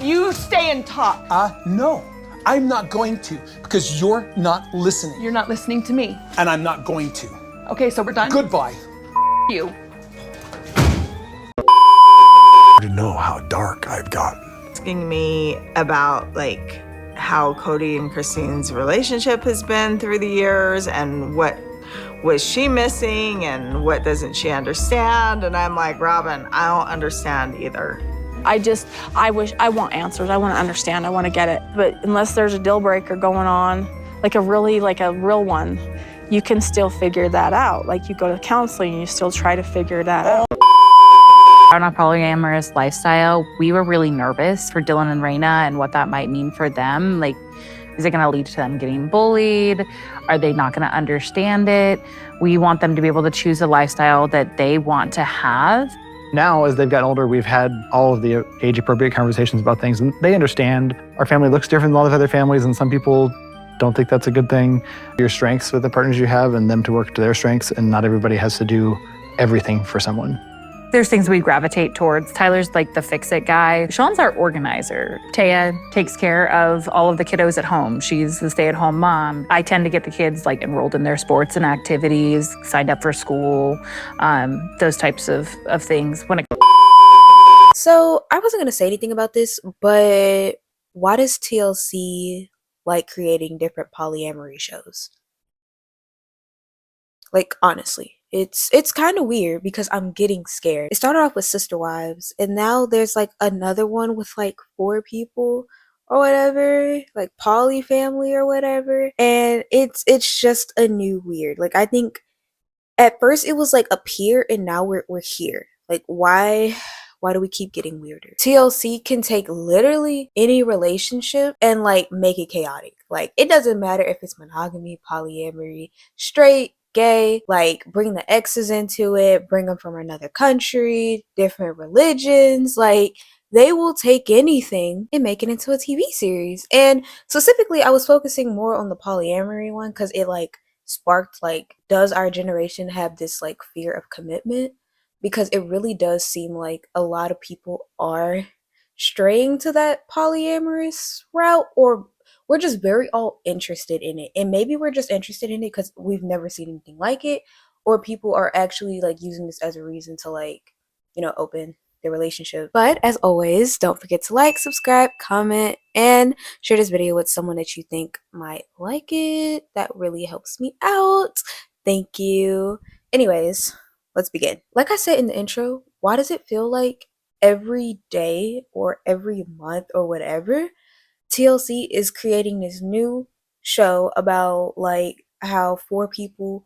You stay and talk. No. I'm not going to, because you're not listening. You're not listening to me. And I'm not going to. Okay, so we're done? Goodbye. You. To know how dark I've gotten. Asking me about like how Cody and Christine's relationship has been through the years and what was she missing and what doesn't she understand, and I'm like, Robin, I don't understand either. I want answers. I want to understand. I want to get it. But unless there's a deal breaker going on, like a real one, you can still figure that out. Like you go to counseling and you still try to figure that out. On a polyamorous lifestyle, we were really nervous for Dylan and Raina and what that might mean for them. Like, is it going to lead to them getting bullied? Are they not going to understand it? We want them to be able to choose a lifestyle that they want to have. Now, as they've gotten older, we've had all of the age-appropriate conversations about things, and they understand our family looks different than a lot of other families, and some people don't think that's a good thing. Your strengths with the partners you have and them to work to their strengths, and not everybody has to do everything for someone. There's things we gravitate towards. Tyler's like the fix-it guy. Sean's our organizer. Taya takes care of all of the kiddos at home. She's the stay-at-home mom. I tend to get the kids like enrolled in their sports and activities, signed up for school, those types of things. So I wasn't going to say anything about this, but why does TLC like creating different polyamory shows? Like, honestly. It's kind of weird because I'm getting scared. It started off with Sister Wives, and now there's like another one with like 4 people or whatever, like Poly Family or whatever. And it's just a new weird. Like, I think at first it was like up here, and now we're here. Like, why do we keep getting weirder? TLC can take literally any relationship and like make it chaotic. Like, it doesn't matter if it's monogamy, polyamory, straight, gay, like bring the exes into it, bring them from another country, different religions, like they will take anything and make it into a TV series. And specifically, I was focusing more on the polyamory one because it like sparked like, does our generation have this like fear of commitment? Because it really does seem like a lot of people are straying to that polyamorous route, or we're just very all interested in it. And maybe we're just interested in it because we've never seen anything like it, or people are actually like using this as a reason to like, open their relationship. But as always, don't forget to like, subscribe, comment, and share this video with someone that you think might like it. That really helps me out. Thank you. Anyways, let's begin. Like I said in the intro, why does it feel like every day or every month or whatever, TLC is creating this new show about like how 4 people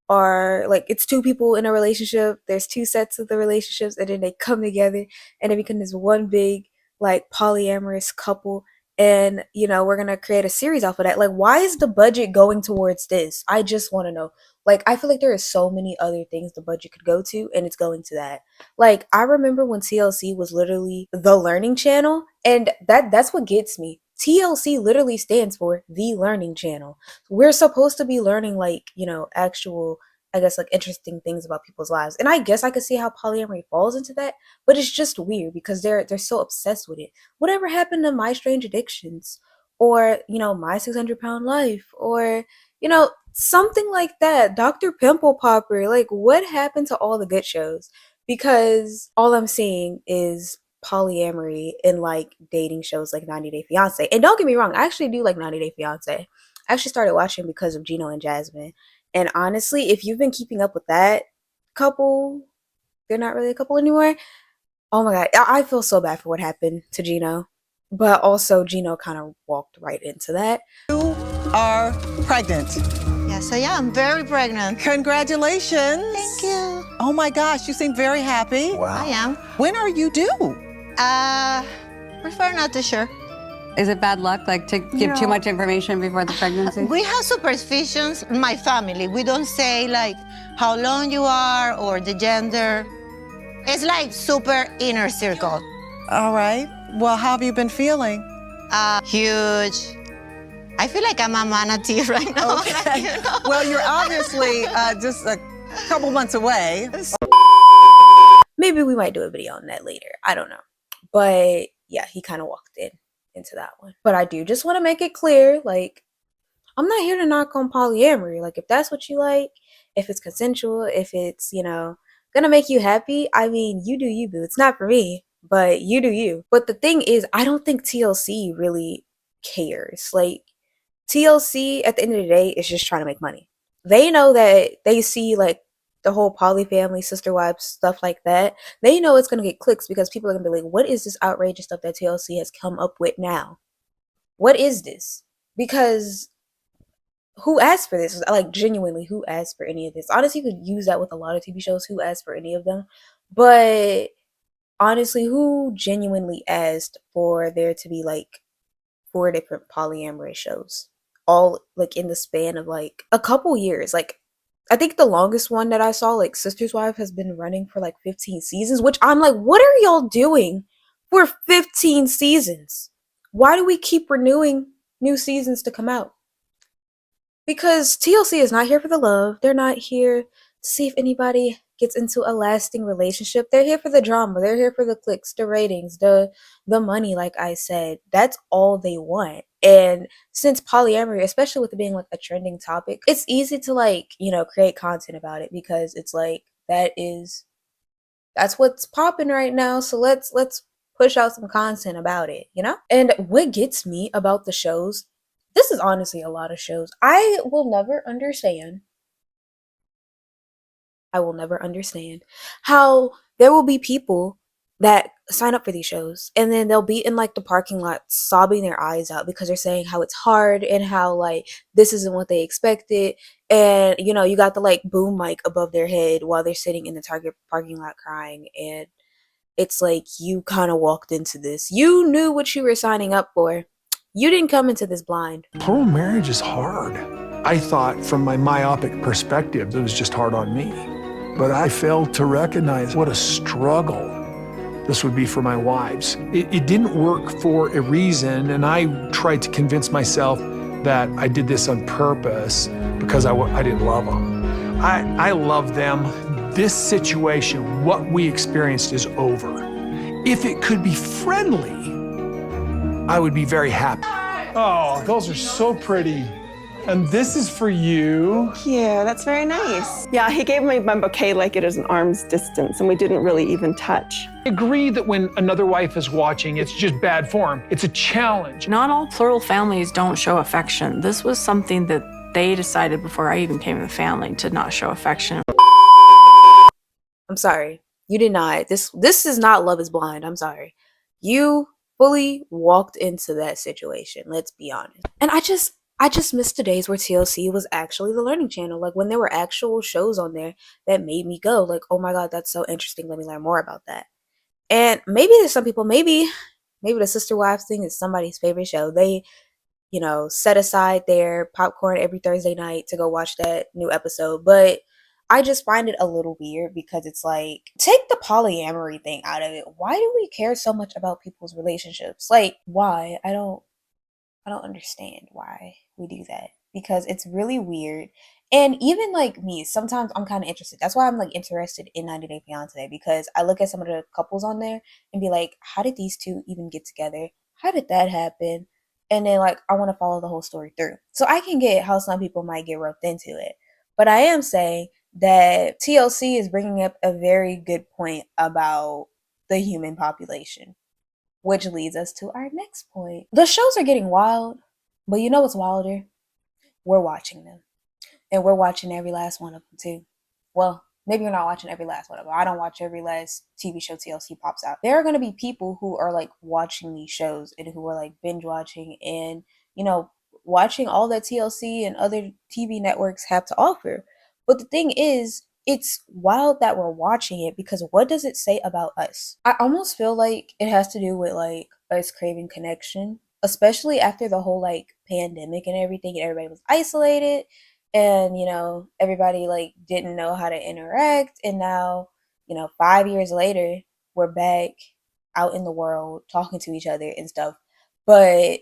are like, it's 2 people in a relationship, there's 2 sets of the relationships, and then they come together and they become this one big like polyamorous couple, and we're gonna create a series off of that. Like, why is the budget going towards this? I just want to know. Like, I feel like there are so many other things the budget could go to, and it's going to that. Like, I remember when TLC was literally the learning channel, and that's what gets me. TLC literally stands for the learning channel. We're supposed to be learning like, actual, I guess, like interesting things about people's lives. And I guess I could see how polyamory falls into that, but it's just weird because they're so obsessed with it. Whatever happened to My Strange Addictions, or, My 600-Pound Life, or, something like that. Dr. Pimple Popper. Like, what happened to all the good shows? Because all I'm seeing is polyamory in like dating shows like 90 Day Fiance. And don't get me wrong, I actually do like 90 Day Fiance. I actually started watching because of Gino and Jasmine. And honestly, if you've been keeping up with that couple, they're not really a couple anymore. Oh my god, I feel so bad for what happened to Gino. But also, Gino kind of walked right into that. You are pregnant. Yes, I am. Very pregnant. Congratulations. Thank you. Oh my gosh, you seem very happy. Wow. I am. When are you due? Prefer not to share. Is it bad luck, like to give too much information before the pregnancy? We have superstitions in my family. We don't say like how long you are or the gender. It's like super inner circle. All right. Well, how have you been feeling? Huge. I feel like I'm a manatee right now. Okay. Well, you're obviously just a couple months away. Maybe we might do a video on that later. I don't know. But yeah, he kind of walked into that one. But I do just want to make it clear, like, I'm not here to knock on polyamory. Like, if that's what you like, if it's consensual, if it's, gonna make you happy, I mean, you do you, boo. It's not for me, but you do you. But the thing is, I don't think TLC really cares. Like, TLC at the end of the day is just trying to make money. They know that they see like the whole poly family, sister wives, stuff like that. They know it's gonna get clicks because people are gonna be like, what is this outrageous stuff that TLC has come up with now? What is this? Because who asked for this? Like, genuinely, who asked for any of this? Honestly, you could use that with a lot of TV shows. Who asked for any of them? But honestly, who genuinely asked for there to be like 4 different polyamorous shows, all like in the span of like a couple years? Like, I think the longest one that I saw, like Sister's Wife, has been running for like 15 seasons, which I'm like, what are y'all doing for 15 seasons? Why do we keep renewing new seasons to come out? Because TLC is not here for the love. They're not here to see if anybody gets into a lasting relationship. They're here for the drama. They're here for the clicks, the ratings, the money, like I said. That's all they want. And since polyamory, especially with it being like a trending topic, it's easy to like, create content about it because it's like that's what's popping right now. So let's push out some content about it, And what gets me about the shows, this is honestly a lot of shows. I will never understand how there will be people that sign up for these shows and then they'll be in like the parking lot sobbing their eyes out because they're saying how it's hard and how like this isn't what they expected. And you got the like boom mic above their head while they're sitting in the Target parking lot crying. And it's like, you kind of walked into this. You knew what you were signing up for. You didn't come into this blind. Plural marriage is hard. I thought from my myopic perspective, it was just hard on me. But I failed to recognize what a struggle this would be for my wives. It didn't work for a reason, and I tried to convince myself that I did this on purpose because I didn't love them. I love them. This situation, what we experienced, is over. If it could be friendly, I would be very happy. Oh, those are so pretty. And this is for you. Yeah, that's very nice. Yeah, he gave me my bouquet like it is an arm's distance, and we didn't really even touch. I agree that when another wife is watching, it's just bad form. It's a challenge. Not all plural families don't show affection. This was something that they decided before I even came to the family to not show affection. I'm sorry. You did not. This is not Love is Blind. I'm sorry. You fully walked into that situation. Let's be honest. And I just missed the days where TLC was actually the learning channel. Like when there were actual shows on there that made me go like, oh my God, that's so interesting. Let me learn more about that. And maybe there's some people, maybe the Sister Wives thing is somebody's favorite show. They, set aside their popcorn every Thursday night to go watch that new episode. But I just find it a little weird because it's like, take the polyamory thing out of it. Why do we care so much about people's relationships? Like, why? I don't understand why we do that because it's really weird. And even like me, sometimes I'm kind of interested. That's why I'm like interested in 90 Day Fiancé, because I look at some of the couples on there and be like, how did these two even get together? How did that happen? And then like, I want to follow the whole story through. So I can get how some people might get roped into it. But I am saying that TLC is bringing up a very good point about the human population, which leads us to our next point. The shows are getting wild, but you know what's wilder? We're watching them. And we're watching every last one of them too. Well, maybe you're not watching every last one of them. I don't watch every last TV show TLC pops out. There are going to be people who are like watching these shows and who are like binge watching and, watching all that TLC and other TV networks have to offer. But the thing is, it's wild that we're watching it because what does it say about us? I almost feel like it has to do with like us craving connection, especially after the whole like pandemic and everything, and everybody was isolated and, everybody like didn't know how to interact. And now, 5 years later, we're back out in the world talking to each other and stuff. But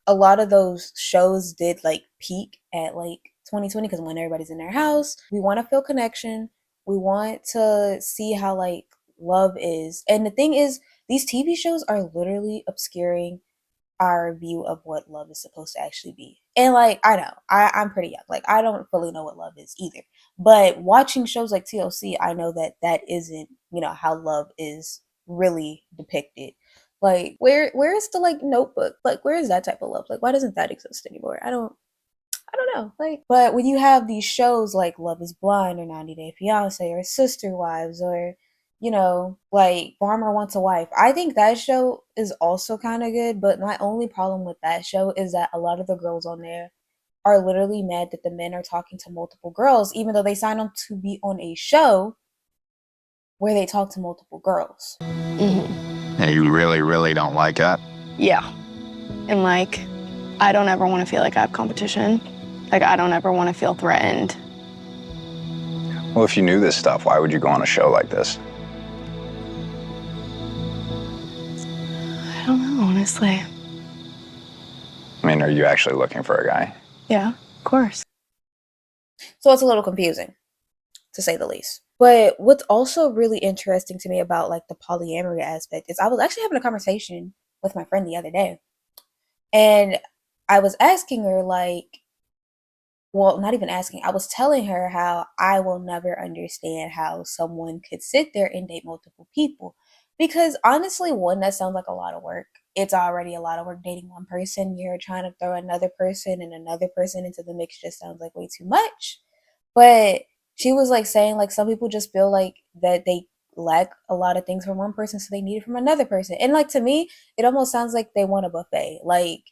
a lot of those shows did like peak at like 2020 because when everybody's in their house, we want to feel connection. We want to see how like love is. And the thing is, these TV shows are literally obscuring our view of what love is supposed to actually be. And like, I know, I'm pretty young. Like, I don't fully know what love is either. But watching shows like TLC, I know that that isn't, how love is really depicted. Like, where is the like Notebook? Like, where is that type of love? Like, why doesn't that exist anymore? I don't know. Like, but when you have these shows like Love is Blind or 90 Day Fiance or Sister Wives or like Farmer Wants a Wife. I think that show is also kind of good, but my only problem with that show is that a lot of the girls on there are literally mad that the men are talking to multiple girls, even though they signed them to be on a show where they talk to multiple girls. And you really, really don't like that? Yeah. And like, I don't ever want to feel like I have competition. Like, I don't ever want to feel threatened. Well, if you knew this stuff, why would you go on a show like this? I don't know, honestly. I mean, are you actually looking for a guy? Yeah, of course. So it's a little confusing, to say the least. But what's also really interesting to me about like the polyamory aspect is I was actually having a conversation with my friend the other day. And I was asking her like, well, not even asking, I was telling her how I will never understand how someone could sit there and date multiple people. Because honestly, one, that sounds like a lot of work. It's already a lot of work dating one person. You're trying to throw another person and another person into the mix just sounds like way too much. But she was like saying like some people just feel like that they lack a lot of things from one person, so they need it from another person. And like to me, it almost sounds like they want a buffet. Like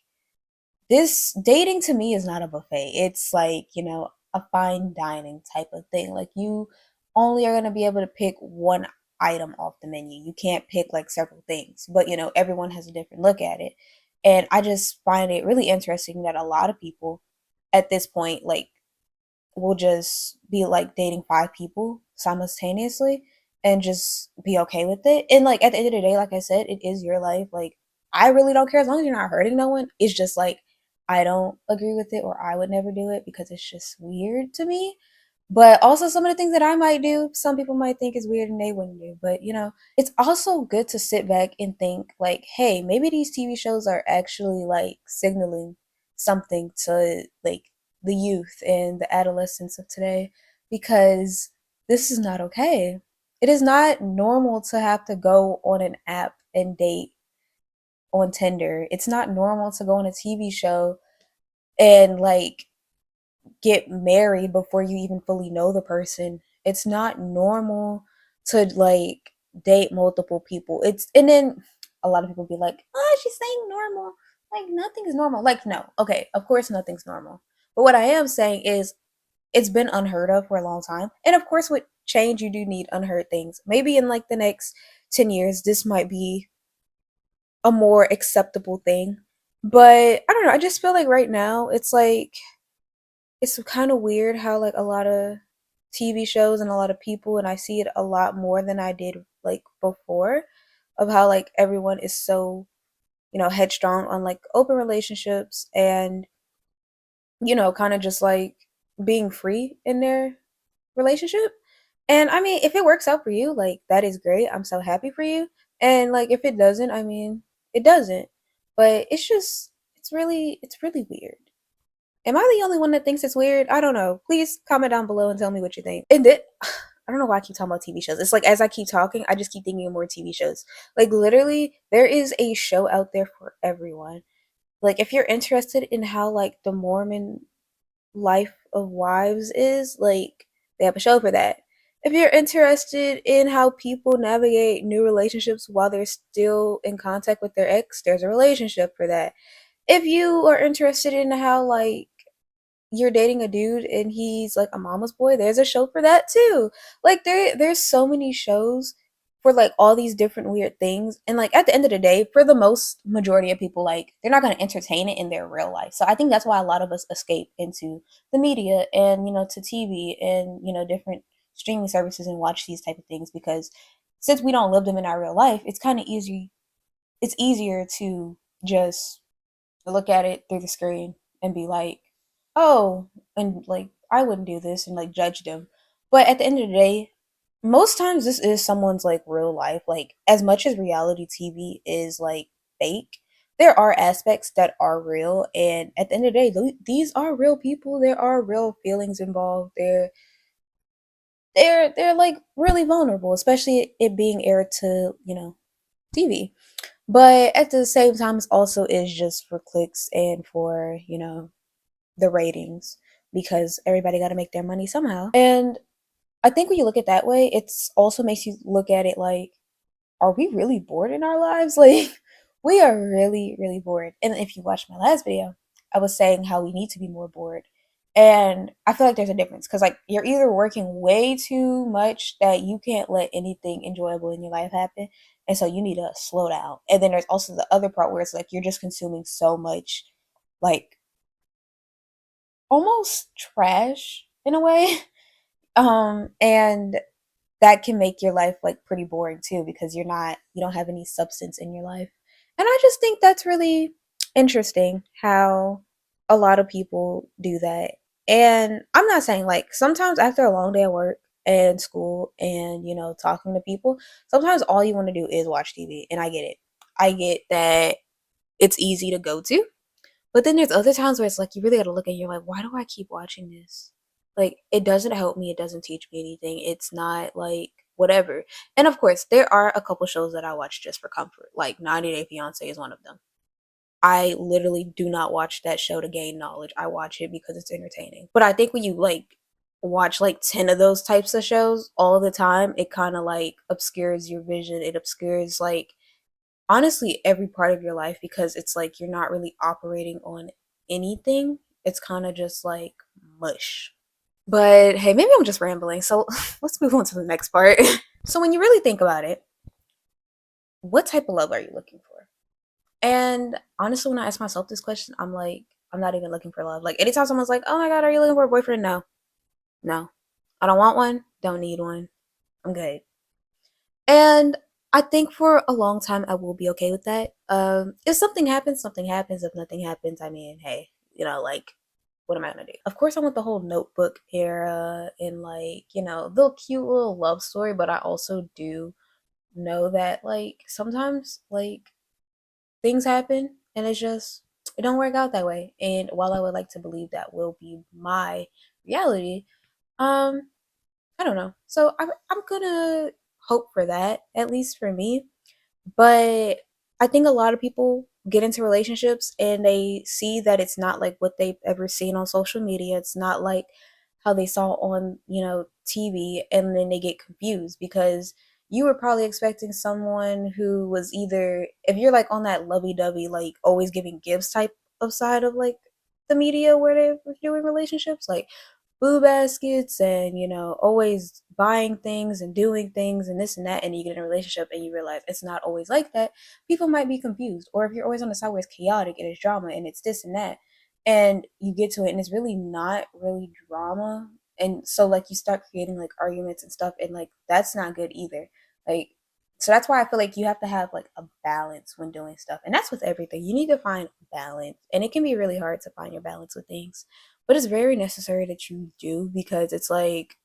this dating to me is not a buffet. It's like, a fine dining type of thing. Like you only are going to be able to pick one item off the menu. You can't pick like several things, but everyone has a different look at it. And I just find it really interesting that a lot of people at this point, like, will just be like dating 5 people simultaneously and just be okay with it. And like at the end of the day, like I said, it is your life. Like I really don't care as long as you're not hurting no one. It's just like I don't agree with it or I would never do it because it's just weird to me. But also some of the things that I might do, some people might think is weird and they wouldn't do. But it's also good to sit back and think like, hey, maybe these TV shows are actually like signaling something to like the youth and the adolescents of today because this is not okay. It is not normal to have to go on an app and date on Tinder. It's not normal to go on a TV show and like get married before you even fully know the person. It's not normal to like date multiple people. And then a lot of people be like, "Oh, she's saying normal." Like nothing is normal. Like no. Okay, of course nothing's normal. But what I am saying is it's been unheard of for a long time. And of course with change you do need unheard things. Maybe in like the next 10 years this might be a more acceptable thing. But I don't know, I just feel like right now it's like it's kind of weird how like a lot of TV shows and a lot of people, and I see it a lot more than I did like before, of how like everyone is so, headstrong on like open relationships and, kind of just like being free in their relationship. And I mean, if it works out for you, like that is great. I'm so happy for you. And like if it doesn't, I mean, it doesn't. But it's really weird. Am I the only one that thinks it's weird? I don't know. Please comment down below and tell me what you think. And then, I don't know why I keep talking about TV shows. It's like as I keep talking, I just keep thinking of more TV shows. Like literally, there is a show out there for everyone. Like if you're interested in how like the Mormon life of wives is, like they have a show for that. If you're interested in how people navigate new relationships while they're still in contact with their ex, there's a relationship for that. If you are interested in how like you're dating a dude and he's like a mama's boy, there's a show for that too. Like there's so many shows for like all these different weird things. And like at the end of the day, for the most majority of people, like they're not going to entertain it in their real life. So I think that's why a lot of us escape into the media and to TV and different streaming services and watch these type of things because since we don't live them in our real life, it's kind of easy. It's easier to just look at it through the screen and be like, oh, and like I wouldn't do this and like judge them. But at the end of the day, most times this is someone's like real life. Like as much as reality TV is like fake, there are aspects that are real, and at the end of the day, these are real people. There are real feelings involved. They're like really vulnerable, especially it being aired to, TV. But at the same time, it also is just for clicks and for, the ratings, because everybody got to make their money somehow. And I think when you look at it that way, it's also makes you look at it like, are we really bored in our lives? Like, we are really, really bored. And if you watch my last video, I was saying how we need to be more bored. And I feel like there's a difference because, like, you're either working way too much that you can't let anything enjoyable in your life happen. And so you need to slow down. And then there's also the other part where it's like you're just consuming so much, like, almost trash in a way. And that can make your life like pretty boring too, because you don't have any substance in your life. And I just think that's really interesting how a lot of people do that. And I'm not saying, like, sometimes after a long day at work and school and talking to people, sometimes all you want to do is watch TV, and I get it. I get that it's easy to go to, but then there's other times where it's like you really got to look at it, you're like, why do I keep watching this? Like, it doesn't help me, it doesn't teach me anything. It's not like whatever. And of course, there are a couple shows that I watch just for comfort. Like 90 Day Fiance is one of them. I literally do not watch that show to gain knowledge. I watch it because it's entertaining. But I think when you like watch like 10 of those types of shows all the time, it kind of like obscures your vision. It obscures like honestly every part of your life, because it's like you're not really operating on anything. It's kind of just like mush. But hey, maybe I'm just rambling. So let's move on to the next part. So when you really think about it, what type of love are you looking for? And honestly, when I ask myself this question, I'm like, I'm not even looking for love. Like anytime someone's like, oh my God, are you looking for a boyfriend? No. No. I don't want one. Don't need one. I'm good. And I think for a long time I will be okay with that. If something happens, something happens. If nothing happens, I mean, hey, like, what am I gonna do? Of course, I want the whole Notebook era and like, the cute little love story, but I also do know that like sometimes like things happen and it don't work out that way. And while I would like to believe that will be my reality, um, I don't know. So I'm gonna hope for that, at least for me. But I think a lot of people get into relationships and they see that it's not like what they've ever seen on social media. It's not like how they saw on, TV, and then they get confused because you were probably expecting someone who was either, if you're like on that lovey-dovey, like always giving gifts type of side of like the media where they're doing relationships, like boo baskets and always buying things and doing things and this and that, and you get in a relationship and you realize it's not always like that, people might be confused. Or if you're always on the side where it's chaotic and it's drama and it's this and that, and you get to it and it's really not really drama, and so like you start creating like arguments and stuff, and like that's not good either. Like, so that's why I feel like you have to have like a balance when doing stuff, and that's with everything. You need to find balance, and it can be really hard to find your balance with things, but it's very necessary that you do, because it's like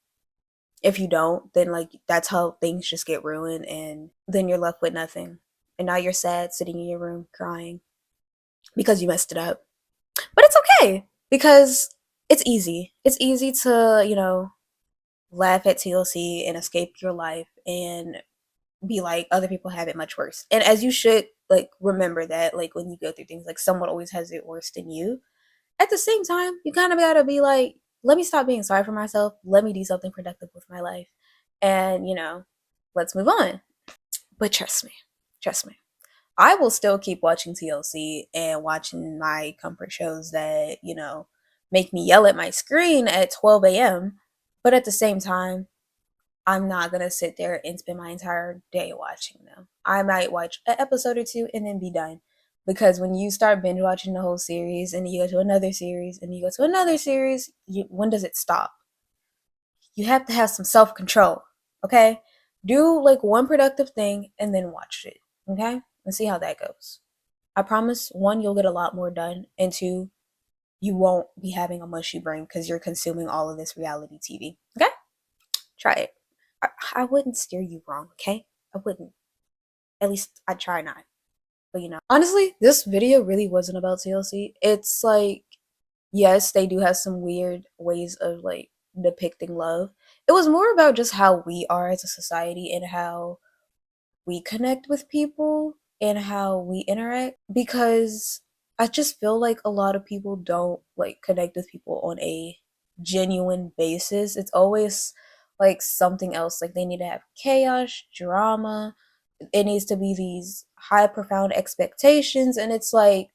if you don't, then like that's how things just get ruined, and then you're left with nothing, and now you're sad sitting in your room crying because you messed it up. But it's okay, because it's easy to laugh at TLC and escape your life and be like, other people have it much worse. And as you should like remember that, like when you go through things, like someone always has it worse than you. At the same time, you kind of gotta be like, let me stop being sorry for myself. Let me do something productive with my life. And, let's move on. But trust me, I will still keep watching TLC and watching my comfort shows that, make me yell at my screen at 12 a.m. But at the same time, I'm not gonna sit there and spend my entire day watching them. I might watch an episode or two and then be done. Because when you start binge watching the whole series and you go to another series and you go to another series, when does it stop? You have to have some self control, okay? Do like one productive thing and then watch it, okay? And see how that goes. I promise, one, you'll get a lot more done, and two, you won't be having a mushy brain because you're consuming all of this reality TV, okay? Try it. I wouldn't steer you wrong, okay? I wouldn't. At least I try not. But honestly, this video really wasn't about TLC. It's like, yes, they do have some weird ways of like depicting love. It was more about just how we are as a society and how we connect with people and how we interact, because I just feel like a lot of people don't like connect with people on a genuine basis. It's always like something else. Like they need to have chaos, drama. It needs to be these high profound expectations, and it's like,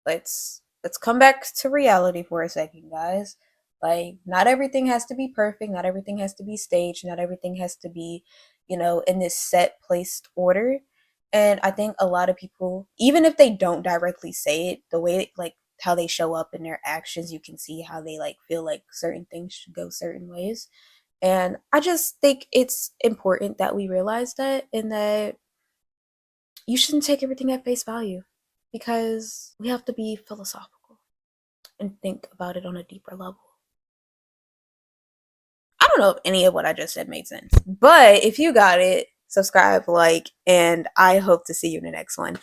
let's come back to reality for a second, guys. Like, not everything has to be perfect, not everything has to be staged, not everything has to be, in this set placed order. And I think a lot of people, even if they don't directly say it, the way like how they show up in their actions, you can see how they like feel like certain things should go certain ways. And I just think it's important that we realize that, and that you shouldn't take everything at face value, because we have to be philosophical and think about it on a deeper level. I don't know if any of what I just said made sense, but if you got it, subscribe, like, and I hope to see you in the next one.